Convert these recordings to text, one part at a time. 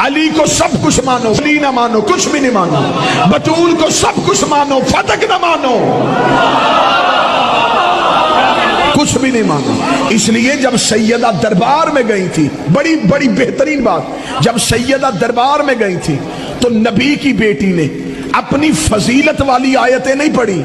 علی کو سب کچھ مانو، علی نہ مانو کچھ بھی نہیں مانو، بطول کو سب کچھ مانو فتق نہ مانو، کچھ بھی نہیں مانو۔ اس لیے جب سیدہ دربار میں گئی تھی، بڑی بڑی بہترین بات، جب سیدہ دربار میں گئی تھی تو نبی کی بیٹی نے اپنی فضیلت والی آیتیں نہیں پڑھی۔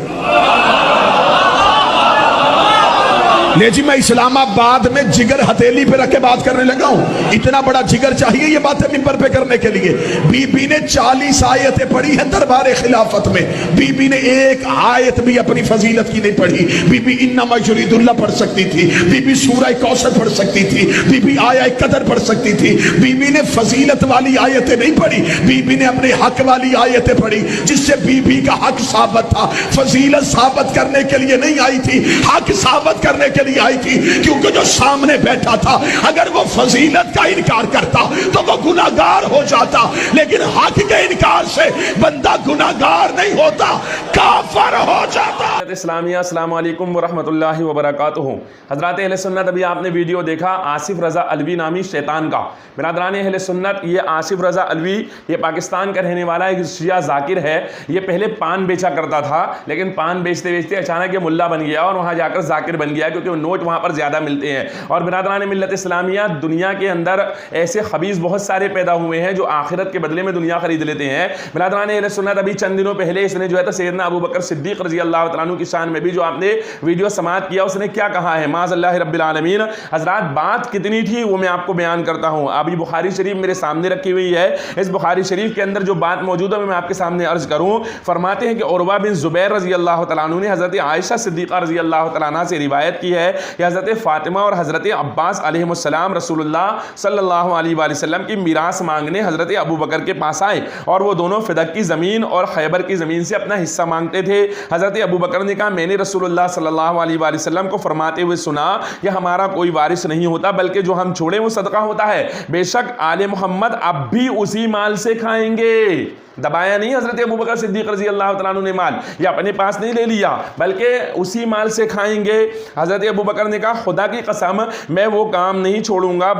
لے جی میں اسلام آباد میں جگر ہتھیلی پہ رکھ کے بات کرنے لگا ہوں، اتنا بڑا جگر چاہیے یہ باتیں ممبر پہ کرنے کے لیے۔ بی بی نے 40 آیتیں پڑھی ہیں دربار خلافت میں، بی بی نے ایک آیت بھی اپنی فضیلت کی نہیں پڑھی۔ بی بی انما یرید اللہ پڑھ سکتی تھی، بی بی سورہ کوثر پڑھ سکتی تھی، بی بی آیہ قدر پڑھ سکتی تھی، بی بی نے فضیلت والی آیتیں نہیں پڑھی، بی بی نے اپنے حق والی آیتیں پڑھی، جس سے بی بی کا حق ثابت تھا۔ فضیلت ثابت کرنے کے لیے نہیں آئی تھی، حق ثابت کرنے کے لیے آئی تھی، کیونکہ جو سامنے بیٹھا تھا اگر وہ فضیلت کا انکار کرتا تو وہ گناہگار ہو جاتا، لیکن حق کے انکار سے بندہ گناہگار نہیں ہوتا، کافر ہو جاتا۔ اسلامیہ السلام علیکم ورحمۃ اللہ وبرکاتہ۔ حضرات اہل سنت، ابھی آپ نے ویڈیو دیکھا آصف رضا علوی نامی شیطان کا۔ برادران اہل سنت، یہ آصف رضا علوی یہ پاکستان کا رہنے والا ایک شیعہ ذاکر ہے۔ یہ پہلے پان بیچا کرتا تھا، لیکن پان بیچتے بیچتے اچانک یہ ملا بن گیا اور وہاں جا کر ذاکر بن گیا، کیونکہ نوٹ وہاں پر زیادہ ملتے ہیں۔ اور برادران ملت اسلامیہ، دنیا کے اندر ایسے خبیث بہت سارے پیدا ہوئے ہیں جو آخرت کے بدلے میں دنیا خرید لیتے ہیں۔ برادران اہل سنت، ابھی چند دنوں پہلے اس نے جو ہے تو سیدنا ابو بکر صدیق رضی اللہ تعالیٰ عنہ کی شان میں بھی جو آپ نے ویڈیو سماعت کیا، اس نے کیا کہا ہے، معاذ اللہ رب العالمین۔ حضرات بات کتنی تھی وہ میں آپ کو بیان کرتا ہوں۔ ابھی بخاری شریف میرے سامنے رکھی ہوئی ہے، اس بخاری شریف کے اندر جو بات موجود ہے میں آپ کے سامنے عرض کروں۔ فرماتے ہیں کہ عروہ بن زبیر رضی اللہ تعالیٰ عنہ نے حضرت عائشہ صدیقہ رضی اللہ تعالیٰ عنہ سے روایت کی ہے کہ حضرت فاطمہ اور حضرت عباس علیہ السلام رسول اللہ صلی اللہ علیہ وآلہ وسلم کی میراث مانگنے حضرت ابو بکر کے پاس آئے، اور وہ دونوں فدق کی زمین اور خیبر کی زمین سے اپنا حصہ مانگتے تھے۔ حضرت ابو بکر نے کہا، میں نے رسول اللہ صلی اللہ علیہ وآلہ وسلم کو فرماتے ہوئے سنا کہ ہمارا کوئی وارث نہیں ہوتا، بلکہ جو ہم چھوڑیں وہ صدقہ ہوتا ہے، بے شک آل محمد اب بھی اسی مال سے کھائیں گے۔ دبایا نہیں حضرت ابو بکر صدیق رضی اللہ تعالیٰ عنہ نے مال، یا اپنے پاس نہیں لے لیا، بلکہ اسی مال سے کھائیں گے۔ حضرت ابو بکر نے کہا، خدا کی قسم میں وہ کام نہیں چھوڑوں گا،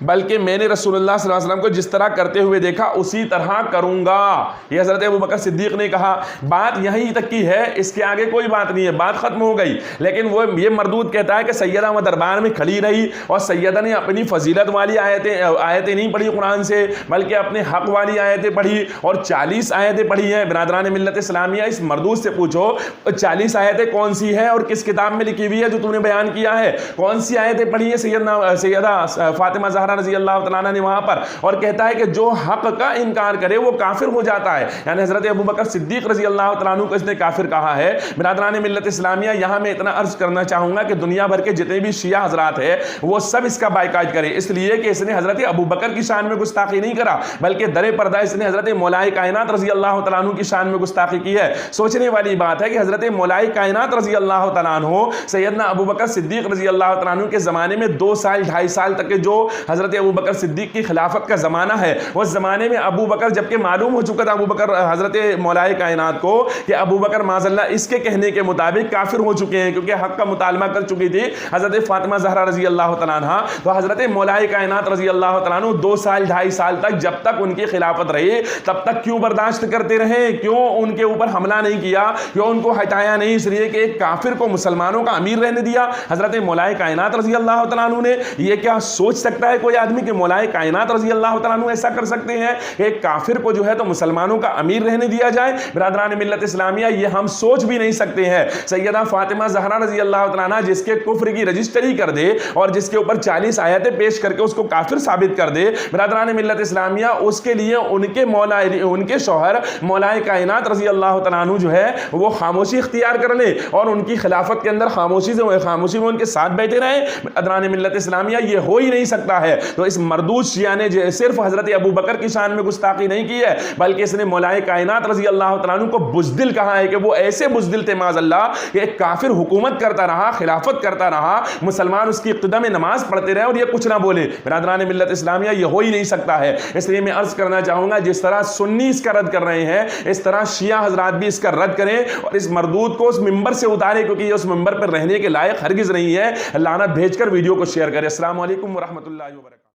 بلکہ میں نے رسول اللہ صلی اللہ علیہ وسلم کو جس طرح کرتے ہوئے دیکھا اسی طرح کروں گا۔ یہ حضرت ابو بکر صدیق نے کہا۔ بات یہیں تک کی ہے، اس کے آگے کوئی بات نہیں ہے، بات ختم ہو گئی۔ لیکن وہ یہ مردود کہتا ہے کہ سیدہ وہ دربار میں کھڑی رہی اور سیدہ نے اپنی فضیلت والی آیتیں نہیں پڑھی قرآن سے، بلکہ اپنے حق والی آیتیں پڑھی، اور 40 آیتیں پڑھی ہیں۔ برادران ملت اسلامیہ، اس مردود سے پوچھو 40 آیتیں کون سی ہے اور کس کتاب میں لکھی ہوئی ہے جو تم نے بیان کیا ہے؟ کون سی آیتیں پڑھی ہیں سیدہ فاطمہ زہرا رضی اللہ تعالیٰ عنہ نے وہاں پر؟ اور کہتا ہے کہ جو حق کا انکار کرے وہ کافر ہو جاتا ہے، یعنی حضرت ابو بکر صدیق رضی اللہ تعالیٰ عنہ کو اس نے کافر کہا ہے۔ برادران ملت اسلامیہ، یہاں میں اتنا عرض کرنا چاہوں گا کہ دنیا بھر کے جتنے بھی شیعہ حضرات ہیں وہ سب اس کا بائیکاٹ کریں، اس لیے کہ اس نے حضرت ابو بکر کی شان میں گستاخی نہیں کرا، بلکہ در پردہ اس نے حضرت مولا کائنات رضی اللہ تعالیٰ عنہ کی شان میں گستاخی کی ہے۔ سوچنے والی بات ہے کہ حضرت مولا کائنات رضی اللہ تعالیٰ عنہ سیدنا ابو بکر صدیق رضی اللہ تعالیٰ عنہ کے زمانے میں 2 سال 2.5 سال تک جو حضرت ابو بکر صدیق کی خلافت کا زمانہ ہے، اس زمانے میں ابو بکر، جبکہ معلوم ہو چکا تھا ابو بکر حضرت مولا کائنات کو کہ ابو بکر معاذ اللہ اس کے کہنے کے مطابق کافر ہو چکے ہیں، کیونکہ حق کا مطالبہ کر چکی تھی حضرت فاطمہ زہرا رضی اللہ تعالیٰ عنہ۔ تو حضرت مولا کائنات رضی اللہ تعالیٰ عنہ 2 سال 2.5 سال تک، جب تک ان کی خلافت رہی، تب تک کیوں برداشت کرتے رہے؟ کیوں ان کے اوپر حملہ نہیں کیا؟ کیوں ان کو ہٹایا نہیں؟ اس لیے کہ ایک کافر کو مسلمانوں کا امیر رہنے دیا حضرت مولا کائنات رضی اللہ تعالیٰ عنہ نے۔ یہ کیا سوچ سکتا ہے کوئی آدمی کہ مولا کائنات رضی اللہ تعالیٰ عنہ ایسا کر سکتے ہیں؟ ایک کافر کو جو ہے تو مسلمانوں کا امیر رہنے دیا جائے؟ برادران ملت اسلامیہ، یہ ہم سوچ بھی نہیں سکتے ہیں۔ سیدہ فاطمہ زہرا رضی اللہ تعالیٰ عنہ جس کے کفر کی رجسٹری کر دے اور جس کے اوپر 40 آیتیں پیش کر کے اس کو کافر ثابت کر دے، برادران ملت اسلامیہ اس کے لیے ان کے شوہر مولا کائنات رضی اللہ تعالیٰ عنہ جو ہے وہ خاموشی اختیار کر لے اور ان کی خلافت کے اندر خاموشی میں ان کے ساتھ بیٹھے رہیں؟ برادران ملت اسلامیہ، یہ ہو ہی نہیں سکتا ہے۔ تو اس مردود شیعہ نے صرف حضرت ابو بکر کی شان میں گستاخی نہیں کی ہے، بلکہ اس نے مولا کائنات رضی اللہ تعالیٰ عنہ کو بزدل کہا ہے کہ وہ ایسے بزدل تھے معاذ اللہ کہ ایک کافر حکومت کرتا رہا، خلافت کرتا رہا، مسلمان اس کی اقتداء میں نماز پڑھتے رہے اور یہ کچھ نہ بولے۔ برادران ملت اسلامیہ، یہ ہو ہی نہیں سکتا ہے۔ اس لیے میں عرض کرنا چاہوں گا، جس طرح سنی اس کا رد کر رہے ہیں، اس طرح شیعہ حضرات بھی اس کا رد کریں اور اس مردود کو اس ممبر سے اتارے، کیونکہ یہ اس ممبر پر رہنے کے لائق ہرگز نہیں ہے۔ لعنت بھیج کر ویڈیو کو شیئر کریں۔ السلام علیکم ورحمۃ اللہ وبرکاتہ۔